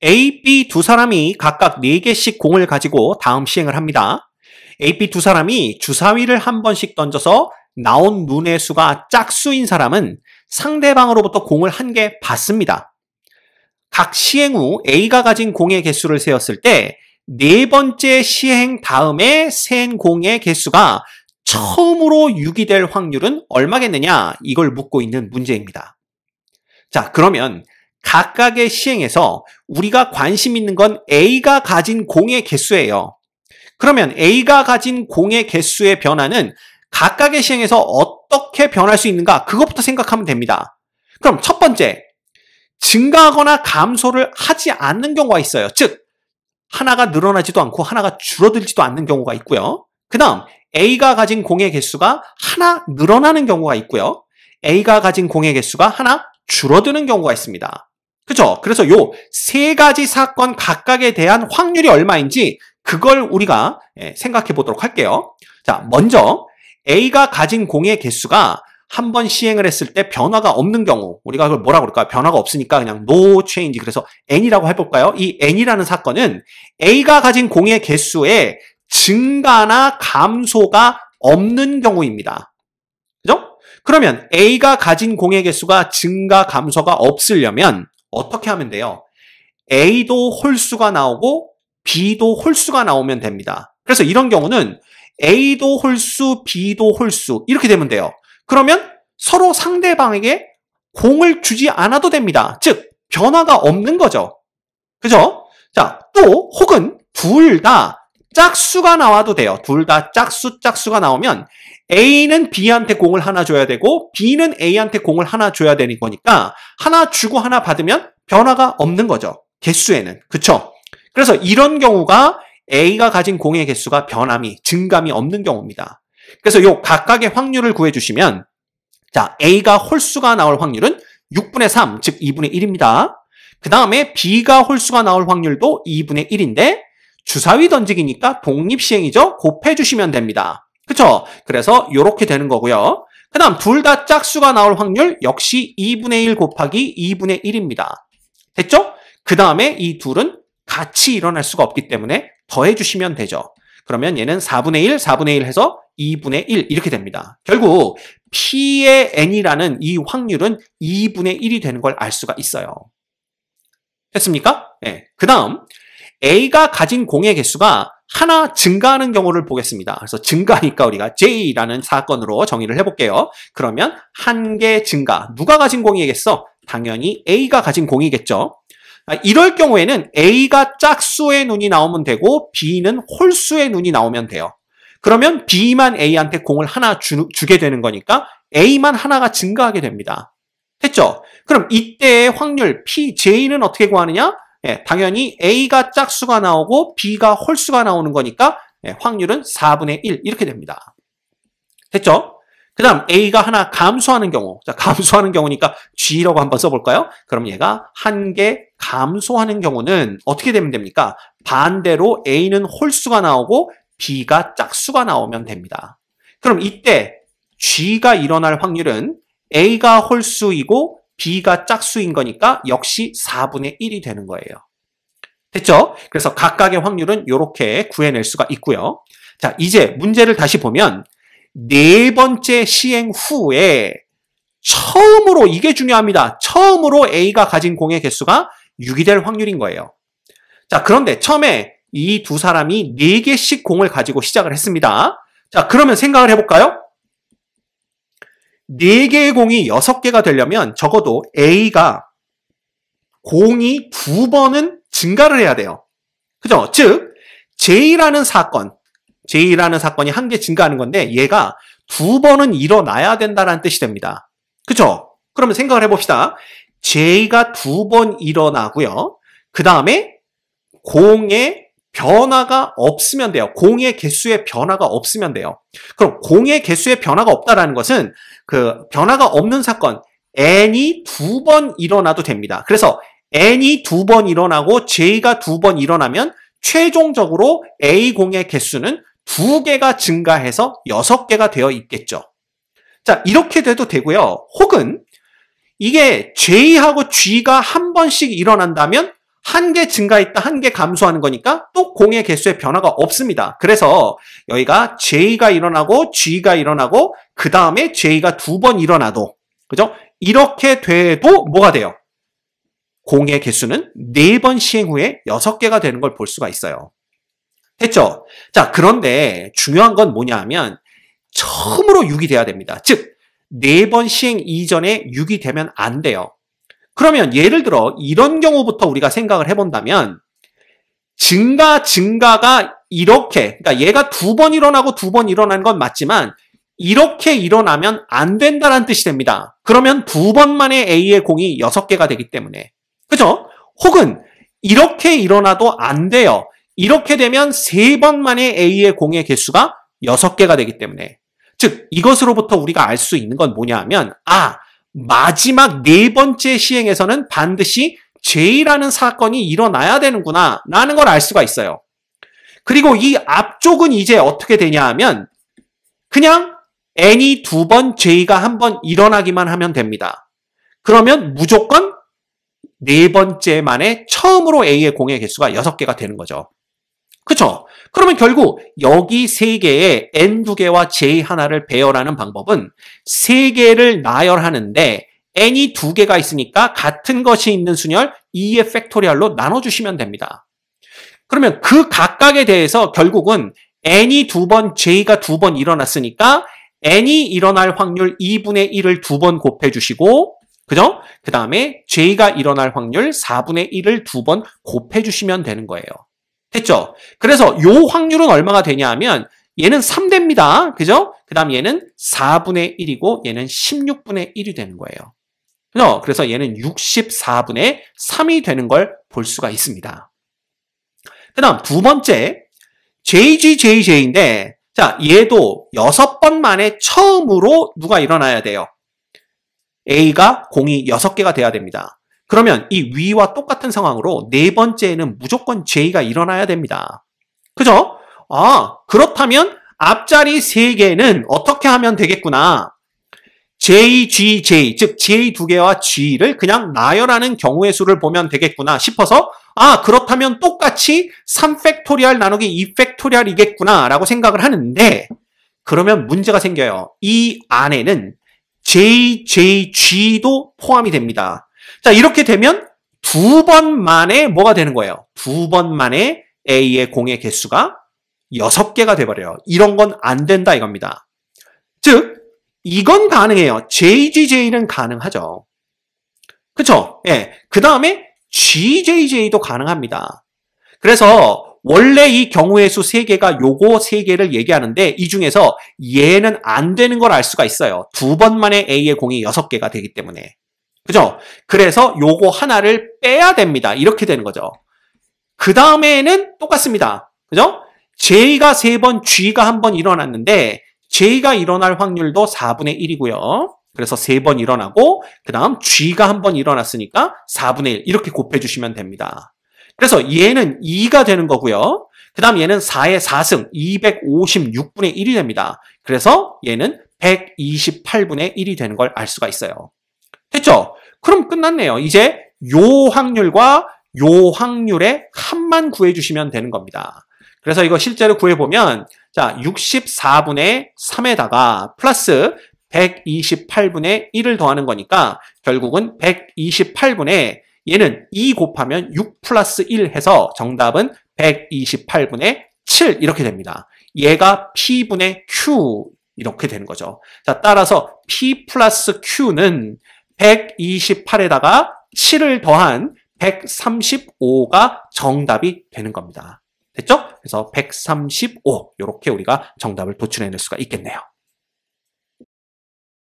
A, B 두 사람이 각각 4개씩 공을 가지고 다음 시행을 합니다. A, B 두 사람이 주사위를 한 번씩 던져서 나온 눈의 수가 짝수인 사람은 상대방으로부터 공을 한 개 받습니다. 각 시행 후 A가 가진 공의 개수를 세었을 때 4번째 시행 다음에 센 공의 개수가 처음으로 6이 될 확률은 얼마겠느냐? 이걸 묻고 있는 문제입니다. 자, 그러면 각각의 시행에서 우리가 관심 있는 건 A가 가진 공의 개수예요. 그러면 A가 가진 공의 개수의 변화는 각각의 시행에서 어떻게 변할 수 있는가? 그것부터 생각하면 됩니다. 그럼 첫 번째, 증가하거나 감소를 하지 않는 경우가 있어요. 즉, 하나가 늘어나지도 않고 하나가 줄어들지도 않는 경우가 있고요. 그 다음, A가 가진 공의 개수가 하나 늘어나는 경우가 있고요. A가 가진 공의 개수가 하나 줄어드는 경우가 있습니다. 그죠? 그래서 요 세 가지 사건 각각에 대한 확률이 얼마인지 그걸 우리가 생각해 보도록 할게요. 자, 먼저 A가 가진 공의 개수가 한 번 시행을 했을 때 변화가 없는 경우, 우리가 그걸 뭐라고 그럴까요? 변화가 없으니까 그냥 no change, 그래서 N이라고 해볼까요? 이 N이라는 사건은 A가 가진 공의 개수에 증가나 감소가 없는 경우입니다. 그죠? 그러면 A가 가진 공의 개수가 증가, 감소가 없으려면 어떻게 하면 돼요? A도 홀수가 나오고 B도 홀수가 나오면 됩니다. 그래서 이런 경우는 A도 홀수, B도 홀수 이렇게 되면 돼요. 그러면 서로 상대방에게 공을 주지 않아도 됩니다. 즉, 변화가 없는 거죠. 그죠? 자, 또 혹은 둘 다 짝수가 나와도 돼요. 둘 다 짝수가 나오면 A는 B한테 공을 하나 줘야 되고 B는 A한테 공을 하나 줘야 되는 거니까 하나 주고 하나 받으면 변화가 없는 거죠. 개수에는. 그쵸? 그래서 이런 경우가 A가 가진 공의 개수가 변함이, 증감이 없는 경우입니다. 그래서 요 각각의 확률을 구해주시면 자, A가 홀수가 나올 확률은 6분의 3, 즉 2분의 1입니다. 그 다음에 B가 홀수가 나올 확률도 2분의 1인데 주사위 던지기니까 독립시행이죠. 곱해주시면 됩니다. 그쵸? 그래서 요렇게 되는 거고요. 그 다음 둘 다 짝수가 나올 확률 역시 2분의 1 곱하기 2분의 1입니다. 됐죠? 그 다음에 이 둘은 같이 일어날 수가 없기 때문에 더해주시면 되죠. 그러면 얘는 4분의 1, 4분의 1 해서 2분의 1 이렇게 됩니다. 결국 P의 N이라는 이 확률은 2분의 1이 되는 걸 알 수가 있어요. 됐습니까? 네. 그 다음 A가 가진 공의 개수가 하나 증가하는 경우를 보겠습니다. 그래서 증가니까 우리가 J라는 사건으로 정의를 해볼게요. 그러면 한 개 증가. 누가 가진 공이겠어? 당연히 A가 가진 공이겠죠. 이럴 경우에는 A가 짝수의 눈이 나오면 되고 B는 홀수의 눈이 나오면 돼요. 그러면 B만 A한테 공을 하나 주게 되는 거니까 A만 하나가 증가하게 됩니다. 됐죠? 그럼 이때의 확률 PJ는 어떻게 구하느냐? 당연히 A가 짝수가 나오고 B가 홀수가 나오는 거니까 확률은 4분의 1 이렇게 됩니다. 됐죠? 그 다음 A가 하나 감소하는 경우, 자, 감소하는 경우니까 G라고 한번 써볼까요? 그럼 얘가 한 개 감소하는 경우는 어떻게 되면 됩니까? 반대로 A는 홀수가 나오고 B가 짝수가 나오면 됩니다. 그럼 이때 G가 일어날 확률은 A가 홀수이고 B가 짝수인 거니까 역시 4분의 1이 되는 거예요. 됐죠? 그래서 각각의 확률은 이렇게 구해낼 수가 있고요. 자, 이제 문제를 다시 보면 네 번째 시행 후에 처음으로, 이게 중요합니다. 처음으로 A가 가진 공의 개수가 6이 될 확률인 거예요. 자, 그런데 처음에 이 두 사람이 4개씩 공을 가지고 시작을 했습니다. 자, 그러면 생각을 해볼까요? 4개의 공이 6개가 되려면 적어도 A가 공이 2번은 증가를 해야 돼요. 그죠? 즉, J라는 사건이 한 개 증가하는 건데 얘가 2번은 일어나야 된다는 뜻이 됩니다. 그죠? 그러면 생각을 해봅시다. J가 2번 일어나고요. 그 다음에 공의 변화가 없으면 돼요. 공의 개수의 변화가 없으면 돼요. 그럼 공의 개수의 변화가 없다라는 것은 그 변화가 없는 사건 N이 2번 일어나도 됩니다. 그래서 N이 2번 일어나고 J가 2번 일어나면 최종적으로 A 공의 개수는 2개가 증가해서 6개가 되어 있겠죠. 자, 이렇게 돼도 되고요. 혹은 이게 J하고 G가 한 번씩 일어난다면 한 개 증가했다, 한 개 감소하는 거니까 또 공의 개수의 변화가 없습니다. 그래서 여기가 J가 일어나고 G가 일어나고 그 다음에 J가 2번 일어나도, 그죠? 이렇게 돼도 뭐가 돼요? 공의 개수는 4번 시행 후에 6개가 되는 걸 볼 수가 있어요. 됐죠? 자, 그런데 중요한 건 뭐냐 하면 처음으로 6이 돼야 됩니다. 즉, 4번 시행 이전에 6이 되면 안 돼요. 그러면 예를 들어 이런 경우부터 우리가 생각을 해본다면 증가가 이렇게, 그러니까 얘가 2번 일어나고 2번 일어나는 건 맞지만 이렇게 일어나면 안 된다는 뜻이 됩니다. 그러면 2번 만에 A의 공이 6개가 되기 때문에. 그죠? 혹은 이렇게 일어나도 안 돼요. 이렇게 되면 3번 만에 A의 공의 개수가 6개가 되기 때문에. 즉 이것으로부터 우리가 알 수 있는 건 뭐냐 하면 마지막 4번째 시행에서는 반드시 J라는 사건이 일어나야 되는구나 라는 걸 알 수가 있어요. 그리고 이 앞쪽은 이제 어떻게 되냐 하면 그냥 N이 2번, J가 1번 일어나기만 하면 됩니다. 그러면 무조건 4번째 만에 처음으로 A의 공의 개수가 6개가 되는 거죠. 그쵸? 그러면 결국 여기 3개에 N2개와 J 하나를 배열하는 방법은 3개를 나열하는데 N이 2개가 있으니까 같은 것이 있는 순열 2의 팩토리얼로 나눠주시면 됩니다. 그러면 그 각각에 대해서 결국은 N이 2번, J가 2번 일어났으니까 N이 일어날 확률 2분의 1을 2번 곱해주시고, 그죠? 그 다음에 J가 일어날 확률 4분의 1을 2번 곱해주시면 되는 거예요. 됐죠? 그래서 요 확률은 얼마가 되냐 하면 얘는 3대입니다. 그죠? 그 다음 얘는 4분의 1이고 얘는 16분의 1이 되는 거예요. 그죠? 그래서 얘는 64분의 3이 되는 걸 볼 수가 있습니다. 그 다음 두 번째 JGJJ인데 자 얘도 6번 만에 처음으로 누가 일어나야 돼요? A가 공이 6개가 돼야 됩니다. 그러면 이 위와 똑같은 상황으로 4번째에는 무조건 J가 일어나야 됩니다. 그죠? 그렇다면 앞자리 3개는 어떻게 하면 되겠구나. JGJ, 즉 J 2개와 G를 그냥 나열하는 경우의 수를 보면 되겠구나 싶어서 그렇다면 똑같이 3팩토리얼 나누기 2팩토리얼이겠구나 라고 생각을 하는데 그러면 문제가 생겨요. 이 안에는 JJG도 포함이 됩니다. 자, 이렇게 되면 2번 만에 뭐가 되는 거예요? 2번 만에 A의 공의 개수가 6개가 돼버려요. 이런 건 안 된다 이겁니다. 즉, 이건 가능해요. JGJ는 가능하죠. 그쵸? 예. 그 다음에 GJJ도 가능합니다. 그래서 원래 이 경우의 수 3개가 요거 3개를 얘기하는데 이 중에서 얘는 안 되는 걸 알 수가 있어요. 2번 만에 A의 공이 6개가 되기 때문에. 그죠? 그래서 요거 하나를 빼야 됩니다. 이렇게 되는 거죠. 그 다음에는 똑같습니다. 그죠? J가 3번, G가 1번 일어났는데 J가 일어날 확률도 4분의 1이고요. 그래서 3번 일어나고 그 다음 G가 1번 일어났으니까 4분의 1 이렇게 곱해주시면 됩니다. 그래서 얘는 2가 되는 거고요. 그 다음 얘는 4의 4승 256분의 1이 됩니다. 그래서 얘는 128분의 1이 되는 걸 알 수가 있어요. 됐죠? 그럼 끝났네요. 이제 요 확률과 요 확률의 합만 구해주시면 되는 겁니다. 그래서 이거 실제로 구해보면 자 64분의 3에다가 플러스 128분의 1을 더하는 거니까 결국은 128분의 얘는 2 곱하면 6 플러스 1 해서 정답은 128분의 7 이렇게 됩니다. 얘가 P분의 Q 이렇게 되는 거죠. 자 따라서 P 플러스 Q는 128에다가 7을 더한 135가 정답이 되는 겁니다. 됐죠? 그래서 135 이렇게 우리가 정답을 도출해낼 수가 있겠네요.